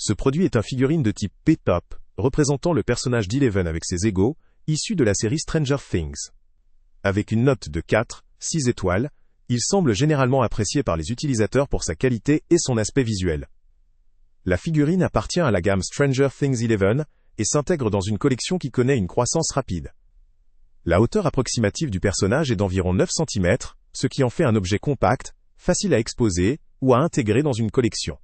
Ce produit est un figurine de type P-Top, représentant le personnage d'Eleven avec ses égaux, issu de la série Stranger Things. Avec une note de 4,6 étoiles, il semble généralement apprécié par les utilisateurs pour sa qualité et son aspect visuel. La figurine appartient à la gamme Stranger Things 11 et s'intègre dans une collection qui connaît une croissance rapide. La hauteur approximative du personnage est d'environ 9 cm, ce qui en fait un objet compact, facile à exposer ou à intégrer dans une collection.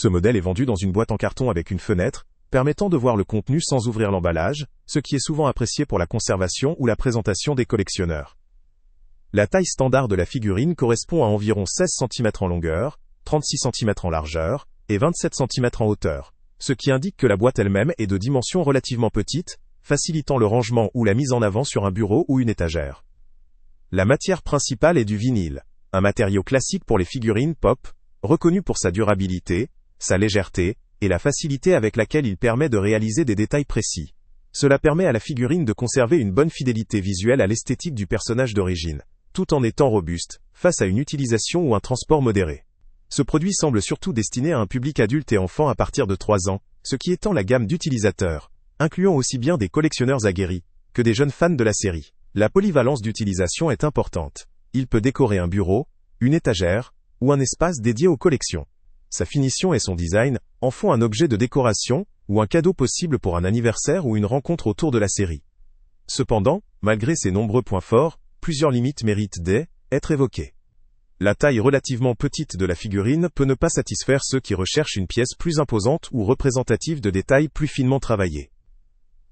Ce modèle est vendu dans une boîte en carton avec une fenêtre, permettant de voir le contenu sans ouvrir l'emballage, ce qui est souvent apprécié pour la conservation ou la présentation des collectionneurs. La taille standard de la figurine correspond à environ 16 cm en longueur, 36 cm en largeur et 27 cm en hauteur, ce qui indique que la boîte elle-même est de dimension relativement petite, facilitant le rangement ou la mise en avant sur un bureau ou une étagère. La matière principale est du vinyle, un matériau classique pour les figurines pop, reconnu pour sa durabilité, sa légèreté, et la facilité avec laquelle il permet de réaliser des détails précis. Cela permet à la figurine de conserver une bonne fidélité visuelle à l'esthétique du personnage d'origine, tout en étant robuste, face à une utilisation ou un transport modéré. Ce produit semble surtout destiné à un public adulte et enfant à partir de 3 ans, ce qui étend la gamme d'utilisateurs, incluant aussi bien des collectionneurs aguerris, que des jeunes fans de la série. La polyvalence d'utilisation est importante. Il peut décorer un bureau, une étagère, ou un espace dédié aux collections. Sa finition et son design en font un objet de décoration, ou un cadeau possible pour un anniversaire ou une rencontre autour de la série. Cependant, malgré ses nombreux points forts, plusieurs limites méritent d'être évoquées. La taille relativement petite de la figurine peut ne pas satisfaire ceux qui recherchent une pièce plus imposante ou représentative de détails plus finement travaillés.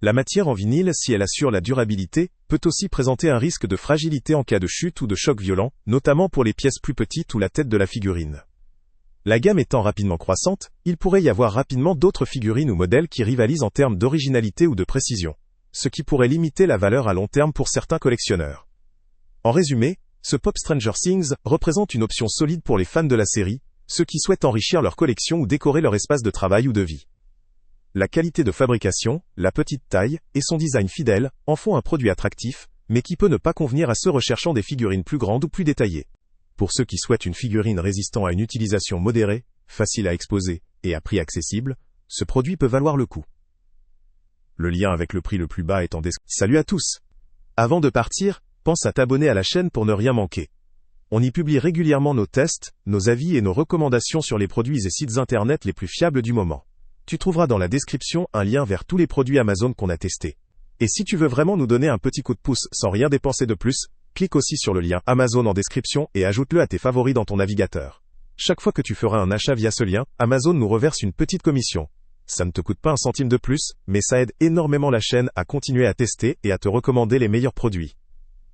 La matière en vinyle, si elle assure la durabilité, peut aussi présenter un risque de fragilité en cas de chute ou de choc violent, notamment pour les pièces plus petites ou la tête de la figurine. La gamme étant rapidement croissante, il pourrait y avoir rapidement d'autres figurines ou modèles qui rivalisent en termes d'originalité ou de précision, ce qui pourrait limiter la valeur à long terme pour certains collectionneurs. En résumé, ce Pop Stranger Things représente une option solide pour les fans de la série, ceux qui souhaitent enrichir leur collection ou décorer leur espace de travail ou de vie. La qualité de fabrication, la petite taille et son design fidèle en font un produit attractif, mais qui peut ne pas convenir à ceux recherchant des figurines plus grandes ou plus détaillées. Pour ceux qui souhaitent une figurine résistant à une utilisation modérée, facile à exposer et à prix accessible, ce produit peut valoir le coup. Le lien avec le prix le plus bas est en description. Salut à tous! Avant de partir, pense à t'abonner à la chaîne pour ne rien manquer. On y publie régulièrement nos tests, nos avis et nos recommandations sur les produits et sites internet les plus fiables du moment. Tu trouveras dans la description un lien vers tous les produits Amazon qu'on a testés. Et si tu veux vraiment nous donner un petit coup de pouce sans rien dépenser de plus, clique aussi sur le lien Amazon en description et ajoute-le à tes favoris dans ton navigateur. Chaque fois que tu feras un achat via ce lien, Amazon nous reverse une petite commission. Ça ne te coûte pas un centime de plus, mais ça aide énormément la chaîne à continuer à tester et à te recommander les meilleurs produits.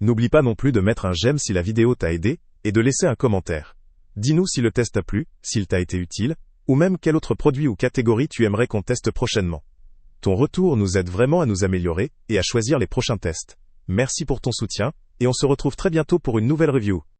N'oublie pas non plus de mettre un j'aime si la vidéo t'a aidé, et de laisser un commentaire. Dis-nous si le test t'a plu, s'il t'a été utile, ou même quel autre produit ou catégorie tu aimerais qu'on teste prochainement. Ton retour nous aide vraiment à nous améliorer et à choisir les prochains tests. Merci pour ton soutien, et on se retrouve très bientôt pour une nouvelle review.